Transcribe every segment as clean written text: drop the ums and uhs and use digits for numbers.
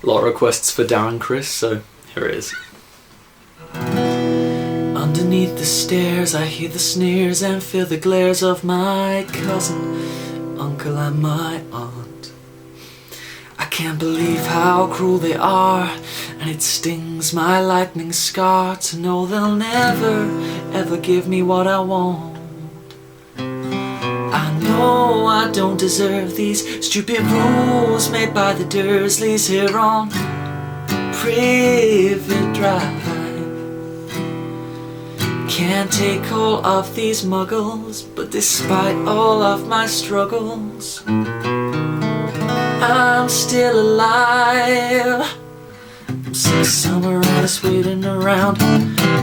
A lot of requests for Darren Criss, so here it is. Underneath the stairs I hear the sneers and feel the glares of my cousin, uncle and my aunt. I can't believe how cruel they are, and it stings my lightning scar to know they'll never ever give me what I want. I know I don't deserve these stupid rules made by the Dursleys here on Privet Drive. Can't take all of these muggles, but despite all of my struggles, I'm still alive. I'm sick of summer and just waiting around.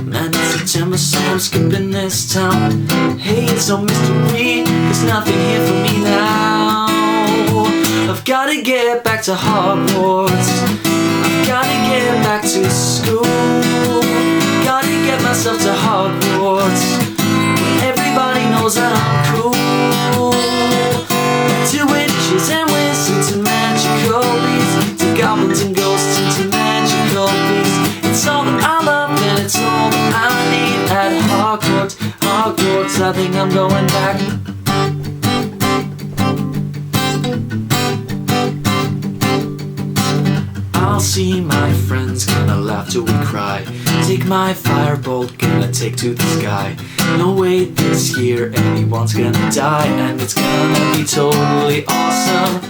Man, it's September, so I'm skipping this town. Hey, it's no mystery, there's nothing here for me now. I've gotta get back to Hogwarts. I've gotta get back to school. Gotta get myself to Hogwarts, where everybody knows that I'm cool. To witches and wizards and magical beasts, to goblins and ghosts and to magical beasts. It's all that I love and it's all that I need at Hogwarts. Hogwarts, I think I'm going back. I'll see my friends, gonna laugh till we cry. Take my firebolt, gonna take to the sky. No way this year anyone's gonna die, and it's gonna be totally awesome.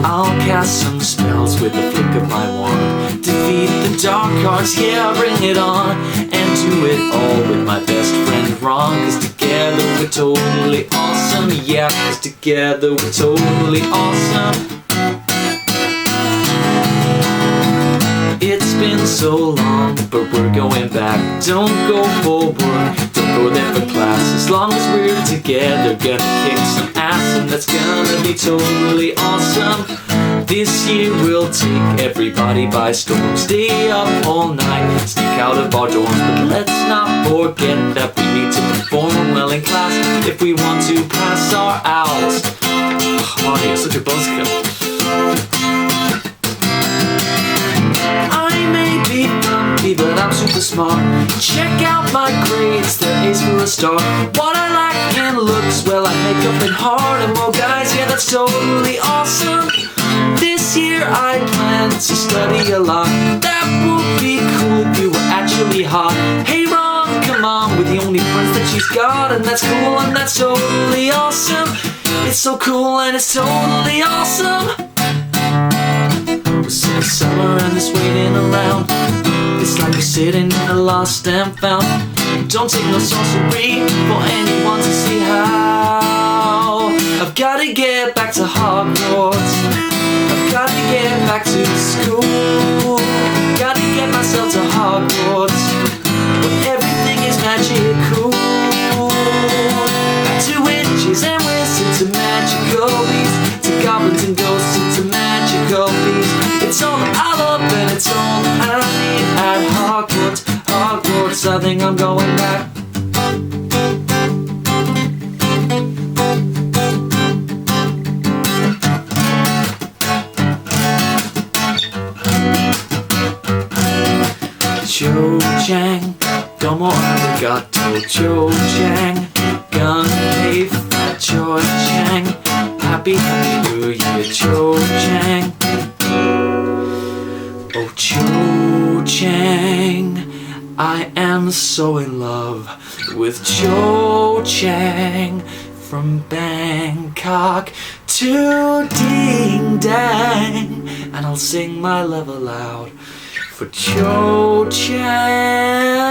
I'll cast some spells with the flick of my wand. Defeat the dark arts, yeah, bring it on. And do it all with my best friend Ron, 'cause together we're totally awesome. Yeah, 'cause together we're totally awesome. It's been so long, but we're going back. Don't go forward, don't go there for class. As long as we're together, gonna kick some ass, and that's gonna be totally awesome. This year we'll take everybody by storm. Stay up all night, sneak out of our dorms, but let's not forget that we need to perform well in class if we want to pass our outs. Oh, Marty, you're such a buzzkill. But I'm super smart. Check out my grades, they're A's for a star. What I like in looks, well, I make up in heart. And well, guys, yeah, that's totally awesome. This year I plan to study a lot. That would be cool if you were actually hot. Hey Ron, come on, we're the only friends that she's got, and that's cool and that's totally awesome. It's so cool and it's totally awesome. We're sick of summer and just waiting around. It's like we're sitting in a lost and found. Don't take no sorcery for anyone to see how. I've gotta get back to Hogwarts. I've gotta get back to school. Gotta get myself to Hogwarts, where everything is magical. Back to witches and wizards and magical beasts, to goblins and ghosts and to magical beasts. It's all that I love and it's all that I need at Hogwarts. Hogwarts, I think I'm going back. Cho Chang, domo arigato, Cho Chang. Gun pay for Cho Chang. Happy New Year, Cho Chang. Oh, Cho Chang, I am so in love with Cho Chang. From Bangkok to Ding Dang, and I'll sing my love aloud for Cho Chang.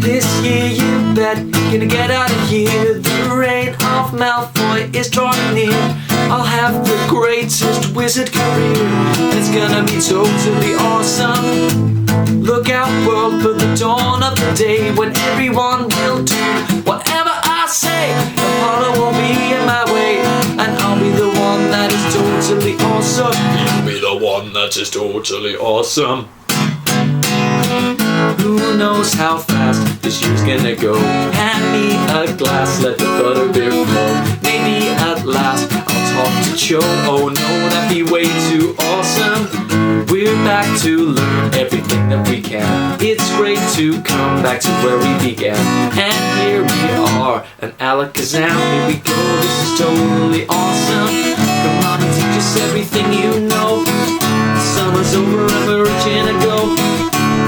This year you bet gonna get out of here. The reign of Malfoy is drawing near. I'll have the greatest wizard career. It's gonna be totally awesome. Look out world for the dawn of the day when everyone will do whatever I say. The Potter won't be in my way, and I'll be the one that is totally awesome. You'll be the one that is totally awesome. Who knows how fast this year's gonna go? Hand me a a glass, let the butterbeer flow. Maybe at last I'll talk to Joe. Oh no, that'd be way too awesome. We're back to learn everything that we can. It's great to come back to where we began. And here we are, an Alakazam. Here we go, this is totally awesome. Come on and teach us everything you know. Summer's over and we're itching to go.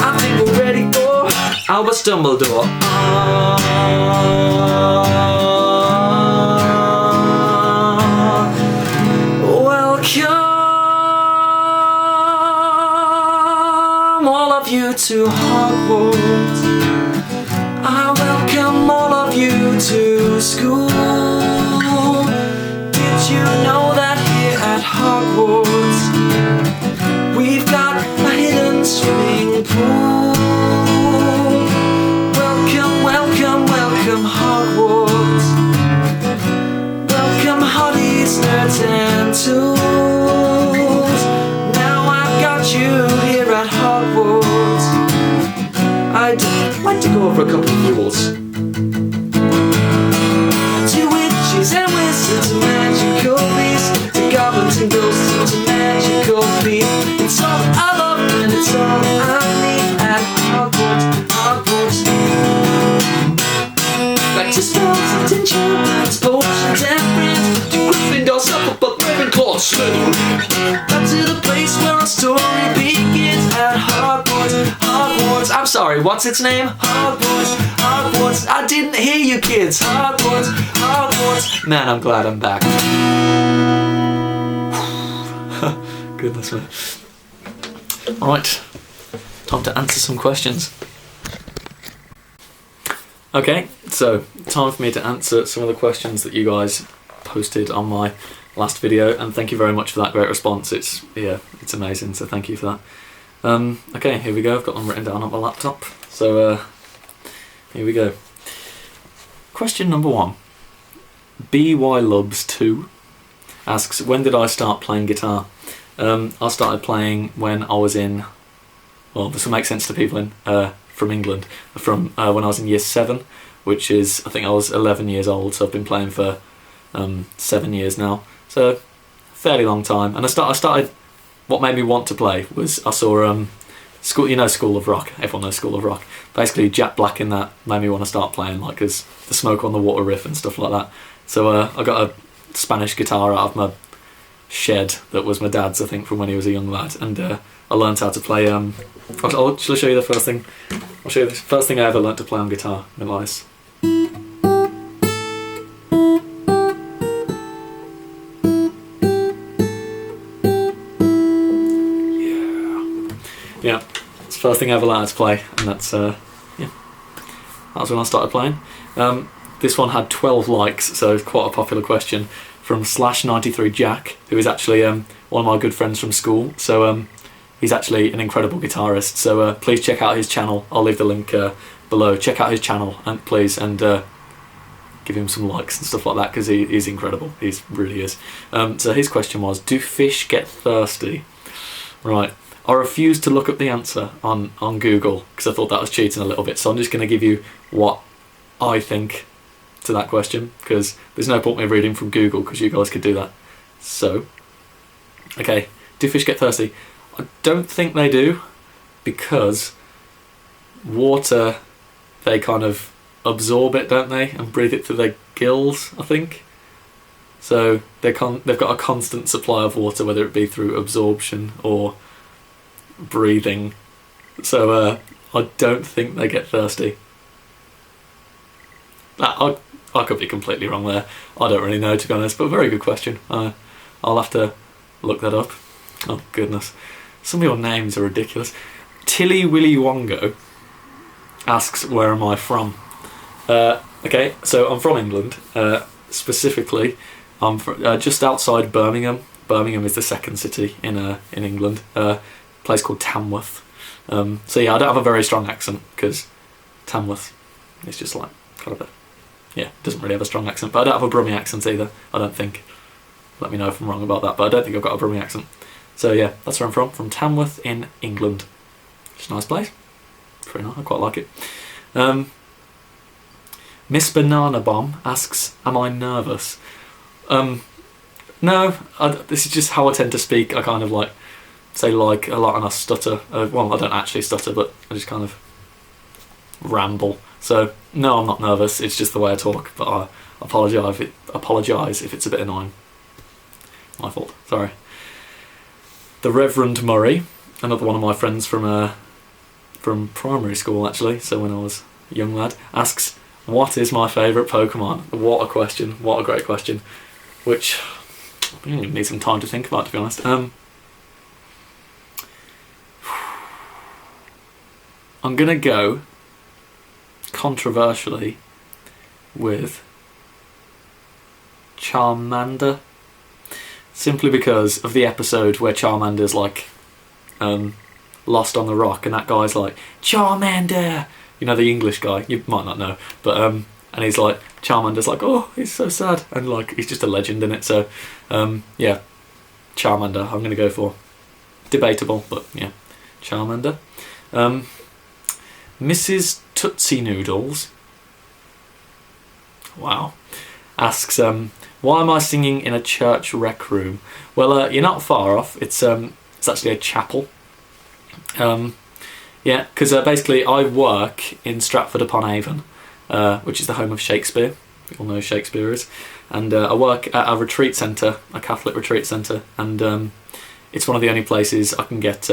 I think we're ready for Albus Dumbledore. Welcome all of you to Hogwarts. I welcome all of you to school. Did you know that here at Hogwarts we've got a hidden swimming pool? Welcome, welcome, welcome Hogwarts. Welcome hotties, nerds and tools. Now I've got you here at Hogwarts. I'd like to go over a couple of rules. To witches and wizards and magical beasts, to goblins and ghosts and to magical beasts. It's all I love and it's all I need at Hogwarts, Hogwarts. Back to spells and enchantments, potions and friends, to Gryffindor, Hufflepuff, Ravenclaw, Slytherin. Back to the place where our story begins at Hogwarts, Hogwarts. I'm sorry, what's its name? Hogwarts, Hogwarts. I didn't hear you kids. Hogwarts, Hogwarts. Man, I'm glad I'm back. Goodness me. Alright, time to answer some questions. Okay, so time for me to answer some of the questions that you guys posted on my last video, and thank you very much for that great response. It's amazing, so thank you for that. Okay, here we go. I've got them written down on my laptop. So here we go. Question number 1. BY Lubs 2 asks, when did I start playing guitar? I started playing when I was in, well, this will make sense to people from England, from when I was in year 7, which is, I think I was 11 years old, so I've been playing for 7 years now, so fairly long time. And I started, what made me want to play was I saw School of Rock. Everyone knows School of Rock. Basically, Jack Black in that made me want to start playing, like, as the Smoke on the Water riff and stuff like that. So I got a Spanish guitar out of my shed that was my dad's, I think, from when he was a young lad, and I learned how to play. Shall I show you the first thing? I'll show you the first thing I ever learned to play on guitar. Nice. Yeah, it's the first thing I ever learned to play, and that's that was when I started playing. This one had 12 likes, so it's quite a popular question, from /93Jack, who is actually one of my good friends from school. So he's actually an incredible guitarist. So please check out his channel. I'll leave the link below. Check out his channel, and please, and give him some likes and stuff like that, because he's incredible. He really is. So his question was, do fish get thirsty? Right. I refused to look up the answer on Google because I thought that was cheating a little bit. So I'm just going to give you what I think to that question, because there's no point me reading from Google, because you guys could do that. So, okay, do fish get thirsty? I don't think they do, because water, they kind of absorb it, don't they, and breathe it through their gills, I think. So they've got a constant supply of water, whether it be through absorption or breathing. So I don't think they get thirsty. I could be completely wrong there. I don't really know, to be honest, but very good question. I'll have to look that up. Oh goodness, some of your names are ridiculous. Tilly Willy Wongo asks, where am I from? Okay, so I'm from England. Specifically, I'm from, just outside Birmingham. Birmingham is the second city in England. A place called Tamworth. So yeah, I don't have a very strong accent, because Tamworth is just like kind of a, yeah, doesn't really have a strong accent. But I don't have a Brummie accent either, I don't think. Let me know if I'm wrong about that, but I don't think I've got a Brummie accent. So yeah, that's where I'm from Tamworth in England. It's a nice place. Very nice, I quite like it. Miss Banana Bomb asks, am I nervous? No, this is just how I tend to speak. I kind of like say like a lot and I stutter. Well, I don't actually stutter, but I just kind of ramble. So no, I'm not nervous. It's just the way I talk. But I apologise if it's a bit annoying. My fault. Sorry. The Reverend Murray, another one of my friends from primary school actually. So when I was a young lad, asks, what is my favourite Pokemon? What a question. What a great question. Which I need some time to think about, to be honest. I'm gonna go controversially with Charmander, simply because of the episode where Charmander's like lost on the rock and that guy's like, Charmander, you know, the English guy, you might not know, but and he's like, Charmander's like, oh, he's so sad, and like he's just a legend in it. So yeah, Charmander I'm gonna go for. Debatable, but yeah, Charmander. Mrs. Tootsie Noodles, wow, asks, why am I singing in a church rec room? Well, you're not far off. It's actually a chapel. Yeah, because basically I work in Stratford upon Avon, which is the home of Shakespeare. You all know who Shakespeare is. And I work at a retreat centre, a Catholic retreat centre, and it's one of the only places I can get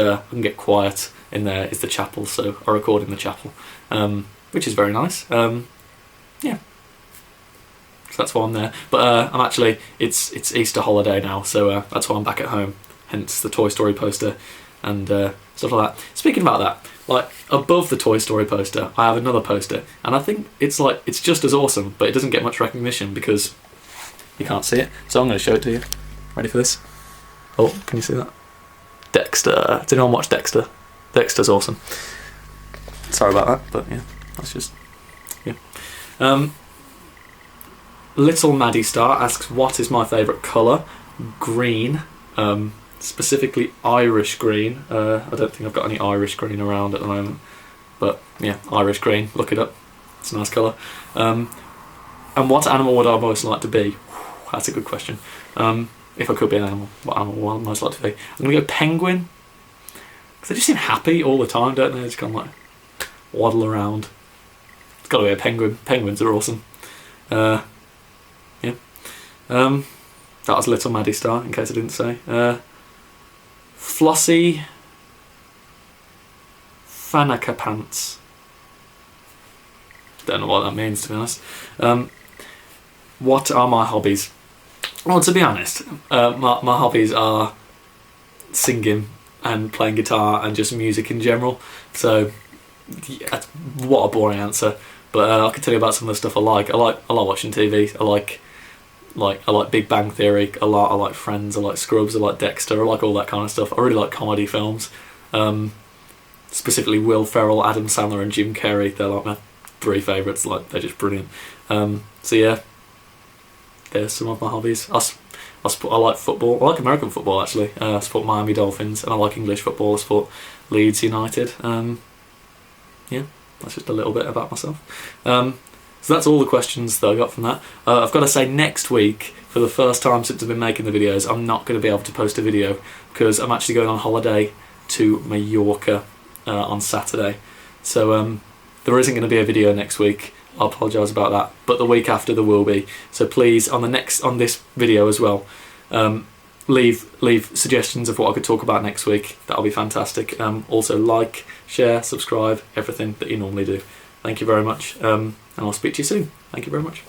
quiet in there is the chapel. So I record in the chapel, which is very nice. Yeah. So that's why I'm there. But I'm actually, it's Easter holiday now, so that's why I'm back at home. Hence the Toy Story poster and stuff like that. Speaking about that, like above the Toy Story poster, I have another poster, and I think it's just as awesome, but it doesn't get much recognition because you can't see it. So I'm going to show it to you. Ready for this? Oh, can you see that? Dexter. Did anyone watch Dexter? Dexter's awesome. Sorry about that, but yeah, that's just, yeah. Little Maddie Star asks, what is my favourite colour? Green. Specifically Irish green. I don't think I've got any Irish green around at the moment, but yeah, Irish green, look it up, it's a nice colour. And what animal would I most like to be? That's a good question. If I could be an animal, what animal would I most like to be? I'm going to go penguin, because they just seem happy all the time, don't they? They just kind of like waddle around. It's got to be a penguin. Penguins are awesome. Yeah. That was Little Maddie Star, in case I didn't say. Flossie Fanaka Pants. Don't know what that means, to be honest. What are my hobbies? Well, to be honest, my hobbies are singing and playing guitar and just music in general. So, yeah, what a boring answer. But I can tell you about some of the stuff I like. I like watching TV. I like Big Bang Theory a lot. I like Friends. I like Scrubs. I like Dexter. I like all that kind of stuff. I really like comedy films. Specifically Will Ferrell, Adam Sandler and Jim Carrey. They're like my three favourites. Like, they're just brilliant. So yeah, there's some of my hobbies. I like football. I like American football actually. I support Miami Dolphins, and I like English football. I support Leeds United. Yeah, that's just a little bit about myself. So that's all the questions that I got from that. I've got to say, next week, for the first time since I've been making the videos, I'm not going to be able to post a video because I'm actually going on holiday to Mallorca on Saturday. So there isn't going to be a video next week. I apologise about that, but the week after there will be. So please, on this video as well, leave suggestions of what I could talk about next week. That'll be fantastic. Also like, share, subscribe, everything that you normally do. Thank you very much, and I'll speak to you soon. Thank you very much.